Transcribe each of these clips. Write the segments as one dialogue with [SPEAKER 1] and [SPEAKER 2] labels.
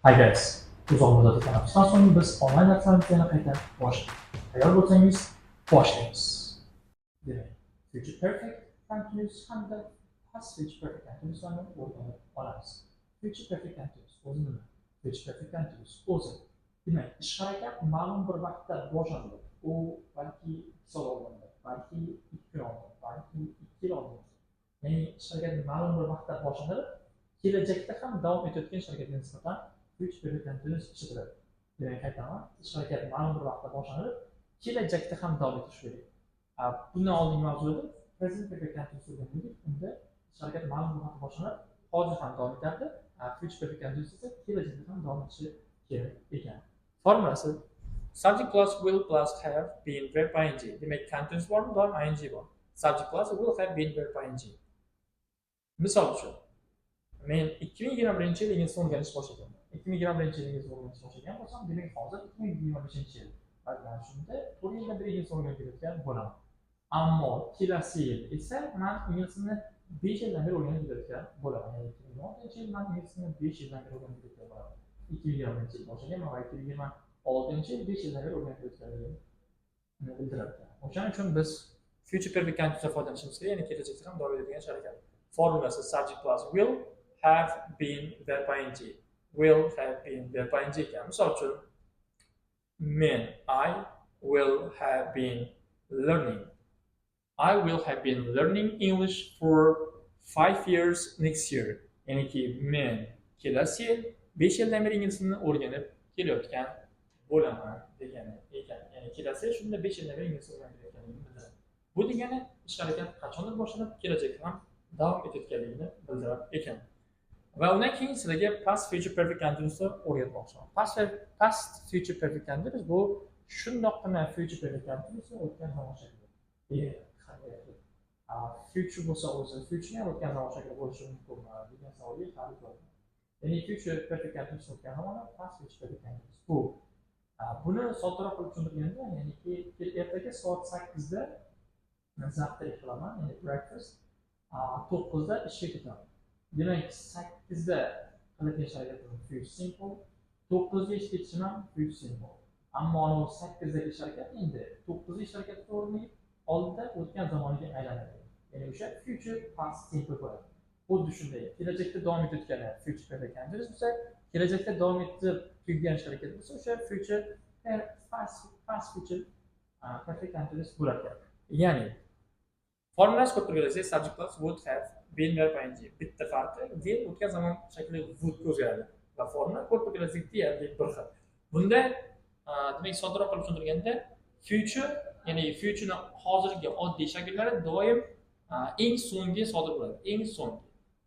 [SPEAKER 1] Hi guys, uzoq muddatli tanaffusdan so'ng biz onlayn darslarimizni yana qayta boshlaymiz. Tayyor bo'lsangiz, boshlaymiz. Demak, future perfect continuous hamda past future perfect continuouslarni o'rganib olamiz. Future perfect continuous o'zi nima? Future perfect continuous o'zi demak, ish harakat ma'lum bir vaqtda boshlanadi. U balki 2 soat oldinda, balki 2 kun oldin, balki 2 yil oldin. Ya'ni ish harakat ma'lum bir vaqtda boshlanadi, kelajakda ham davom etayotgan ish harakatga nisbatan future perfect continuous ishlatiladi. Demak, aytaman, ish harakati ma'lum bir vaqtda boshlanib, kelajakda ham davom etishi kerak. Bundan oldingi mavzuda present perfect continuous o'rgandik. Unda ish harakati ma'lum bir vaqtda boshlanib, hozir ham davom etardi. Future perfect continuous esa kelajakda ham davom etishi kerak ekan. Formulasi subject plus will plus have been verb ing. Demak, continuous bormi, doim ing bor. Subject plus will have been verb ing. Misol uchun, men 2021 yil ingliz o'rganish boshlaganman. 2021 yil ingliz o'rganish boshlagan bo'lsam, demak hozir 2025 yil. Mana shunda 4 yildan beri ingliz o'rganib kelayotgan bo'laman. Ammo kelasi yil esa men inglizni 5 yildan beri o'rganib kelayotgan bo'laman. Ya'ni 2016 yil men inglizni 5 yildan beri o'rganib kelayotgan bo'laman. 2020 yil boshlaganman va 2026 yil 5 yildan beri o'rganib kelayotganligimni bildiradi. O'shaning uchun biz future perfect continuousdan foydalanishimiz kerak, ya'ni kelajakda ham davom etadigan harakat. Formulasi subject plus will have been verb ing. Will have been verb ing ekan. Misol uchun, men I will have been learning. I will have been learning English for 5 years next year. Ya'ni ki men kelasi yil 5 yildan beri inglizni o'rganib kelayotgan bo'laman degani ekan. Ya'ni kelasi yil shunda 5 yildan beri ingliz o'rganib kelayotganligini bildiradi. Bu degani ish harakat qachondir boshlanib, kelajakda ham davom etayotganligini bildirar ekan. Va undan keyin sizlarga past future perfect continuousni o'rgatmoqchiman. Past future perfect continuous bu shundoqqina future perfect continuousni o'tgan zamon shakli. Future bo'lsa o'zi future ham o'tgan zamon shakli bo'lishi mumkinmi degan savolga javob yo'q. Ya'ni future perfect continuous o'tgan zamon, past future perfect continuous bu. Buni soddroq qilib tushuntirganda, ya'niki ertaga soat 8 da zavtrak qilaman, ya'ni breakfast. 9 da ishga ketaman. Demak, 8 da qiladigan ish harakatim future simple, 9 ga ishga ketishim ham future simple. Ammo 8 dagi ish harakat endi 9 ish harakati o'rniga oldida o'tgan zamoniga aylanadi. Ya'ni o'sha future past simple bo'ladi. Xuddi shunday, kelajakda davom etayotgan future perfect continuous bo'lsa, kelajakda davom etib tugagan ish harakati bo'lsa, o'sha future past future perfect continuous bo'ladi. Ya'ni formulasi ko'p turganlar subject plus would have been verb ing. Bitta farqi will o'tgan zamon shakli would ga o'zgaradi va formula ko'p turganlar deyarli bir xil. Bunda demak soddroq qilib tushuntirganda future, ya'ni future'ni hozirgi oddiy shakllari doim eng so'nggi sodir bo'ladi, eng so'nggi.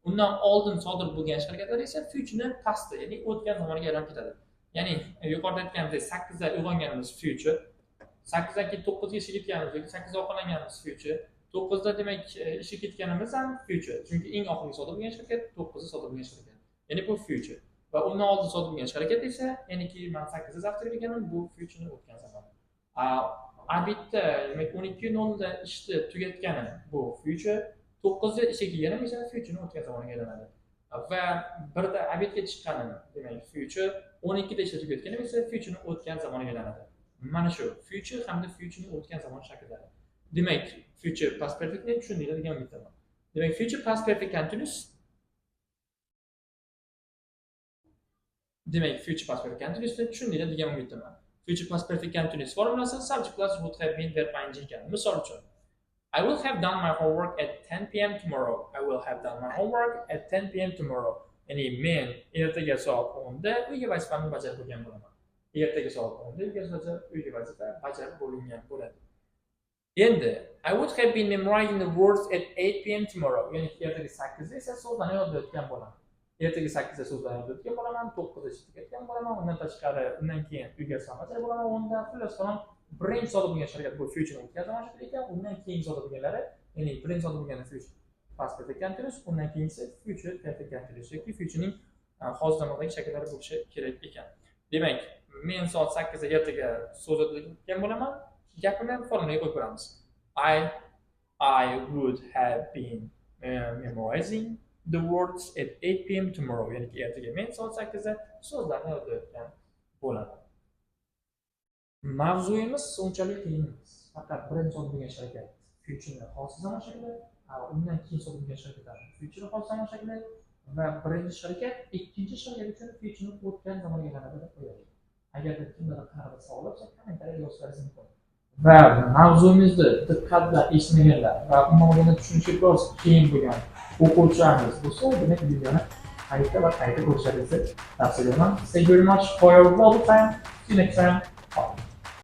[SPEAKER 1] Undan oldin sodir bo'lgan ish harakatlar esa future'ni pastda, ya'ni o'tgan zamoniga aylanib ketadi. Ya'ni yuqorida aytganimdek 8 da uyg'onganimiz future, 8 dan keyin 9 ga ishga ketganimiz yoki 8 da ovqatlanganimiz future, 9 da demak ishga ketganimiz ham future. Chunki eng oxirgi sodir bo'lgan ish harakat 9 da sodir bo'lgan ish harakat. Ya'ni bu future. Va undan oldin sodir bo'lgan ish harakat esa, ya'niki men 8 da zavtrak ekanman, bu future'ni o'tgan zamon. Abitda demak 12:00 da ishni tugatganim bu future, 9 da ishga kelganim esa future'ni o'tgan zamoniga aylanadi. Va 1 da abitga chiqqanim demak future, 12 da ishni tugatganim esa future'ni o'tgan zamoniga aylanadi. Mana shu future hamda future'ni o'tgan zamon shakllari. Demak, future past perfectni tushundinglar degan umiddaman. Demak, future past perfect continuous. Demak, future past perfect continuousni tushundinglar degan umiddaman. Future past perfect continuous formulasi subject plus would have been verb ing ekan. Misol uchun, I will have done my homework at 10 p.m. tomorrow. I will have done my homework at 10 p.m. tomorrow. Ya'ni men ertaga soat 10 da uyga vazifamni bajarib bo'lgan bo'laman. Ertaga soat 10 da uyga vazifa bajarib bo'lingan bo'ladi. Endi I would have been memorizing the words at 8 p.m. tomorrow. Ya'ni ertaga 8 da esa so'zlarni yodlayotgan bo'laman. Ertaga 8 da so'zlarni yodlayotgan bo'laman, 9 da ishga ketgan bo'laman, undan tashqari undan keyin uyga bajarib bo'laman, unda xullas qalom birinchi sodir bo'lgan harakat bu future o'tgan zamon shakli ekan, undan keyin sodir bo'lganlari, ya'ni birinchi sodir bo'lgani future past perfect continuous, undan keyingi future perfect continuous yoki future'ning hozir zamondagi shakllari bo'lishi kerak ekan. Demak, men soat 8 da ertaga so'z yodlayotgan bo'laman. Gapini formulaga qo'yib ko'ramiz. I would have been memorizing the words at 8 p.m. tomorrow. Ya'ni ertaga men soat 8 da so'zlarni yozayotgan bo'ladi. Mavzuyimiz unchalik qiyin emas. Faqat birinchi so'zning harakat future hozir zamon shakli, undan keyin so'zning harakat future hozir zamon shakli va birinchi harakat ikkinchi harakat uchun future o'tgan zamonga qarab qo'yadi. Agarda kimdir qarab sog'labsa, kommentariyga yozishingiz mumkin. Va mavzuyimizni diqqat bilan eshitmaganlar va umuman tushunishi biroz qiyin bo'lgan o'quvchilarimiz bo'lsa, demak videoni qayta va qayta ko'rishingizni tavsiya etaman. Thank you very much for your valuable time. See you next time.